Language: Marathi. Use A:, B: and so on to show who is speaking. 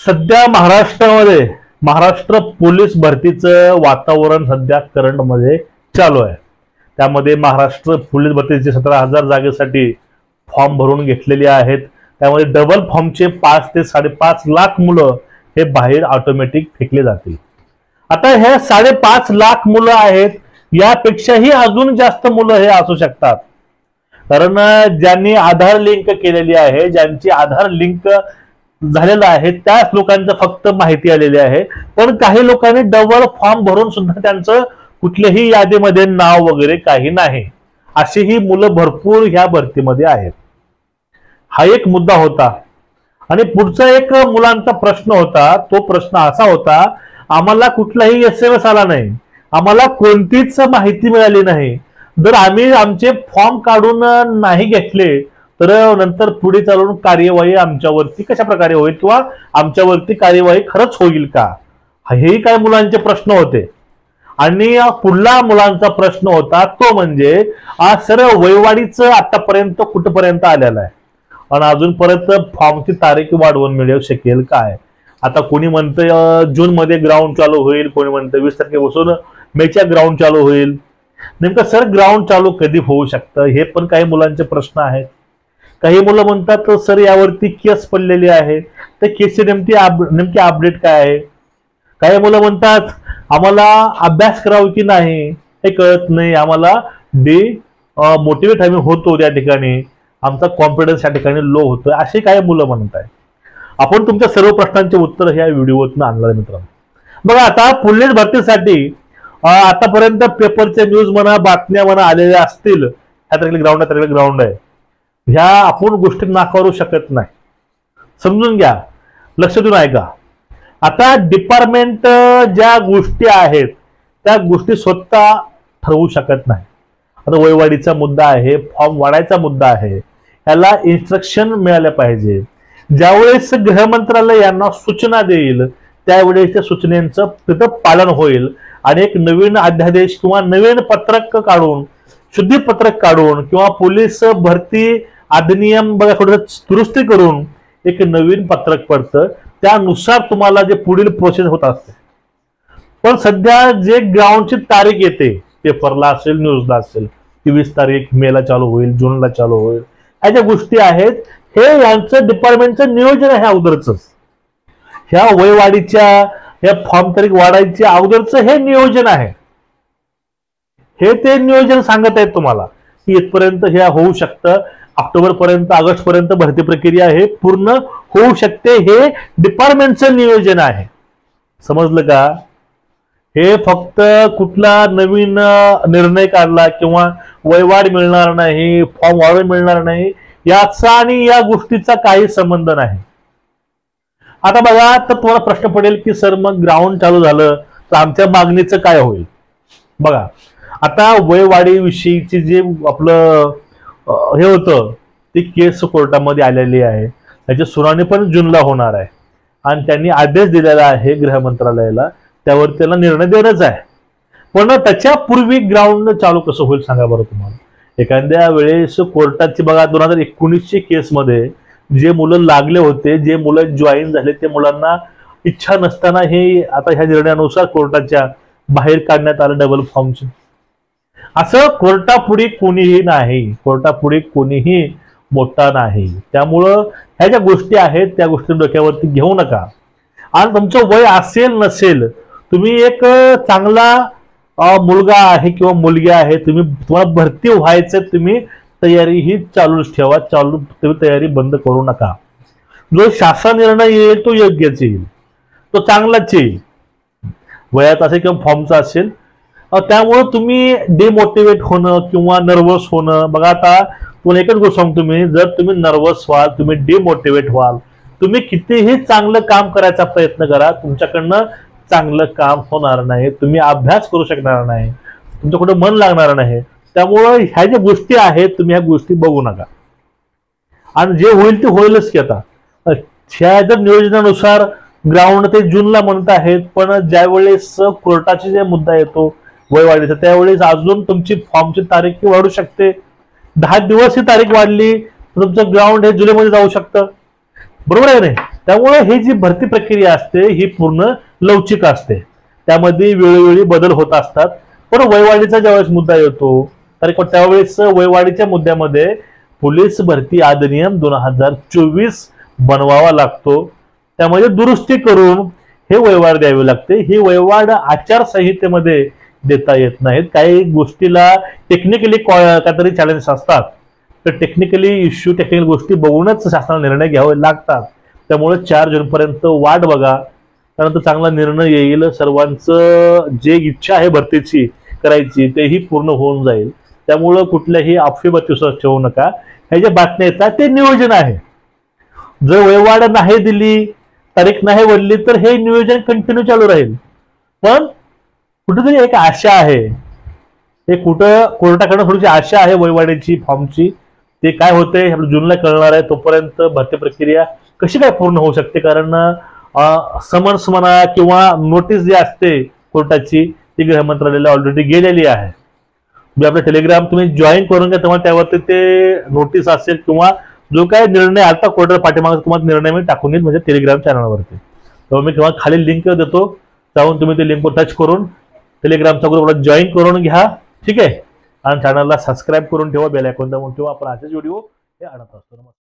A: सध्या महाराष्ट्र पोलीस भरतीचं वातावरण सध्या करंटमध्ये चालू आहे। त्यामध्ये महाराष्ट्र पोलीस भरतीचे 17,000 जागेसाठी फॉर्म भरून घेतलेले आहेत। त्यामध्ये डबल फॉर्मचे 5 ते 5.5 लाख मुलं हे बाहेर ऑटोमॅटिक फेकले जातील। आता हे 5.5 लाख मुलं आहेत, यापेक्षाही अजून जास्त मुलं हे असू शकतात, कारण ज्यांनी आधार लिंक केलेली आहे, ज्यांची आधार लिंक झालेलं आहे त्याच लोकांचं फक्त माहिती आलेली आहे। पण काही लोकांनी डबल फॉर्म भरून सुद्धा त्यांचं कुठल्याही यादीमध्ये नाव वगैरे काही नाही, अशीही मुलं भरपूर ह्या भरतीमध्ये आहेत। हा एक मुद्दा होता। आणि पुढचा एक मुलांचा प्रश्न होता, तो प्रश्न असा होता, आम्हाला कुठलाही SMS आला नाही, आम्हाला कोणतीच माहिती मिळाली नाही, जर आम्ही आमचे फॉर्म काढून नाही घेतले तर नंतर पुढे चालून कार्यवाही आमच्यावरती कशा प्रकारे होईल किंवा आमच्यावरती कार्यवाही खरंच होईल का, हेही काही मुलांचे प्रश्न होते। आणि पुढला मुलांचा प्रश्न होता तो म्हणजे सर वयवाढीचं आतापर्यंत कुठपर्यंत आलेलं आहे आणि अजून परत फॉर्मची तारीख वाढवून मिळू शकेल काय। आता कोणी म्हणतं जून मध्ये ग्राउंड चालू होईल, कोणी म्हणतं 20 तारखेपासून मेच्या ग्राउंड चालू होईल। नेमकं सर ग्राउंड चालू कधी होऊ शकतं, हे पण काही मुलांचे प्रश्न आहेत। काही मुलं म्हणतात सर यावरती केस पडलेली आहे, तर केसची नेमकी अपडेट काय आहे। काही मुलं म्हणतात आम्हाला अभ्यास करावा की नाही हे कळत नाही, आम्हाला मोटिवेट आम्ही होतो त्या ठिकाणी, आमचा कॉन्फिडन्स या ठिकाणी लो होतोय, असे काही मुलं म्हणत आहेत। आपण तुमच्या सर्व प्रश्नांचे उत्तर ह्या व्हिडिओतून आणणार आहे मित्रांनो। बघा आता पोलीस भरतीसाठी आतापर्यंत पेपरच्या न्यूज म्हणा, बातम्या म्हणा आलेल्या असतील, ह्या तारखेला ग्राउंड आहे, ह्या आपण गोष्टी नाकारू शकत नाही, समजून घ्या, लक्ष देऊन ऐका। आता डिपार्टमेंट ज्या गोष्टी आहेत त्या गोष्टी स्वतः ठरवू शकत नाही। आता वयवाढीचा मुद्दा आहे, फॉर्म वाढायचा मुद्दा आहे, याला इन्स्ट्रक्शन मिळाल्या पाहिजे। ज्यावेळेस गृह मंत्रालय यांना सूचना देईल त्यावेळेस त्या सूचनेचं तिथं पालन होईल आणि एक नवीन अध्यादेश किंवा नवीन पत्रक काढून, शुद्धीपत्रक काढून किंवा पोलीस भरती अधिनियम बघा थोडं दुरुस्ती करून एक नवीन पत्रक पडतं, त्यानुसार तुम्हाला जे पुढील प्रोसेस होत असते। पण सध्या जे ग्राउंडची तारीख येते, पेपरला असेल, न्यूजला असेल, 23 तारीख मेला चालू होईल, जूनला चालू होईल, ह्या ज्या गोष्टी आहेत हे यांचं डिपार्टमेंटचं नियोजन आहे अगोदरच। ह्या वयवाढीच्या ह्या फॉर्म तारीख वाढायच्या अगोदरचं हे नियोजन आहे, हे ते नियोजन सांगत आहेत तुम्हाला की इथपर्यंत हे होऊ शकतं, ऑक्टोबर पर्यंत, ऑगस्ट पर्यंत भरती प्रक्रिया हे पूर्ण होऊ शकते, हे डिपार्टमेंटचं नियोजन आहे। समजलं का? हे फक्त कुठला नवीन निर्णय काढला किंवा वयवाढ मिळणार नाही, फॉर्म वाढवून मिळणार नाही, याचा आणि या गोष्टीचा काही संबंध नाही। आता बघा, तर तुम्हाला प्रश्न पडेल की सर मग ग्राउंड चालू झालं तर आमच्या मागणीचं काय होईल। बघा आता वयवाढीविषयीची जे आपलं हे होतं ती केस कोर्टामध्ये आलेली आहे, त्याची सुनावणी पण जूनला होणार आहे आणि त्यांनी आदेश दिलेला आहे गृह मंत्रालयाला, त्यावर त्याला निर्णय देणंच आहे। पण त्याच्यापूर्वी ग्राउंड चालू कसं होईल सांगा बरं तुम्हाला। एखाद्या वेळेस कोर्टाची बघा 2019ची केसमध्ये जे मुलं लागले होते, जे मुलं जॉईन झाले, ते मुलांना इच्छा नसताना हे आता ह्या निर्णयानुसार कोर्टाच्या बाहेर काढण्यात आलं डबल फॉर्मचे। असं कोर्टापुढे कोणीही नाही, कोर्टापुढे कोणीही मोठा नाही। त्यामुळं ह्या ज्या गोष्टी आहेत त्या गोष्टी डोक्यावरती घेऊ नका। आणि तुमचं वय असेल नसेल, तुम्ही एक चांगला मुलगा आहे किंवा मुलगी आहे, तुम्हाला भरती व्हायचं, तुम्ही तयारी ही चालूच ठेवा, तुम्ही तयारी बंद करू नका। जो शासन निर्णय येईल तो योग्यच येईल, तो चांगलाच येईल, वयात असेल किंवा फॉर्मचा असेल। त्यामुळे तुम्ही डिमोटिवेट होणं किंवा नर्वस होणं, बघा आता तुम्हाला एकच गोष्ट सांगतो मी, जर तुम्ही नर्वस व्हाल, तुम्ही डिमोटिवेट व्हाल, तुम्ही कितीही चांगलं काम करायचा प्रयत्न करा, तुमच्याकडनं चांगलं काम होणार नाही, तुम्ही अभ्यास करू शकणार नाही, तुमचं कुठं मन लागणार नाही। त्यामुळं ह्या ज्या गोष्टी आहेत तुम्ही ह्या गोष्टी बघू नका, आणि जे होईल ते होईलच की। आता ह्या जर नियोजनानुसार ग्राउंड ते जूनला म्हणत आहेत, पण ज्यावेळेस कोर्टाचा जे मुद्दा येतो वयवाढीचा, त्यावेळेस अजून तुमची फॉर्मची तारीख वाढू शकते, 10 दिवस ही तारीख वाढली तर तुमचं ग्राउंड हे जुलैमध्ये जाऊ शकतं, बरोबर आहे नाही। त्यामुळे ही जी भरती प्रक्रिया असते ही पूर्ण लवचिक असते, त्यामध्ये वेळोवेळी बदल होत असतात. पण वयवाढीचा ज्यावेळेस मुद्दा येतो तर त्यावेळेस वयवाढीच्या मुद्द्यामध्ये पोलीस भरती अधिनियम 2024 बनवावा लागतो. त्यामध्ये दुरुस्ती करून हे वयवाढ द्यावी लागते. ही वयवाढ आचारसंहितेमध्ये देता येत नाहीत. काही गोष्टीला टेक्निकली काहीतरी चॅलेंज असतात, तर टेक्निकली इश्यू टेक्निकल गोष्टी बघूनच शासनाला निर्णय घ्यावे लागतात. त्यामुळे 4 जूनपर्यंत वाट बघा, त्यानंतर चांगला निर्णय येईल. सर्वांचं जे इच्छा आहे भरतीची करायची तेही पूर्ण होऊन जाईल. त्यामुळं कुठल्याही अफवेवरती विश्वास ठेवू नका. हे जे बातम्या येतात ते नियोजन आहे. जर वयवाढ नाही दिली, तारीख नाही वळली तर हे नियोजन कंटिन्यू चालू राहील. पण कुठेतरी एक आशा आहे, हे कुठं कोर्टाकडे थोडीशी आशा आहे वयवाढीची फॉर्मची. ते काय होते आपल्या जूनला कळणार आहे. तोपर्यंत भरती प्रक्रिया कशी काय पूर्ण होऊ शकते, कारण समन्स म्हणा किंवा नोटीस जी असते कोर्टाची ती गृह मंत्रालयाला ऑलरेडी गेलेली आहे. म्हणजे आपलं टेलिग्राम तुम्ही जॉईन करून घ्या, तेव्हा त्यावरती ते नोटीस असेल किंवा जो काय निर्णय आता कोर्टाच्या पाठीमागे तुम्हाला निर्णय मी टाकून येईल म्हणजे टेलिग्राम चॅनलवरती. तेव्हा मी तुम्हाला खाली लिंक देतो, जाऊन तुम्ही ते लिंकवर टच करून टेलिग्रामचा ग्रुपला जॉईन करून घ्या. ठीक आहे, आणि चॅनलला सबस्क्राईब करून ठेवा, बेल आयकॉन दाबून ठेवा. आपण असेच व्हिडिओ हे आणत असतो.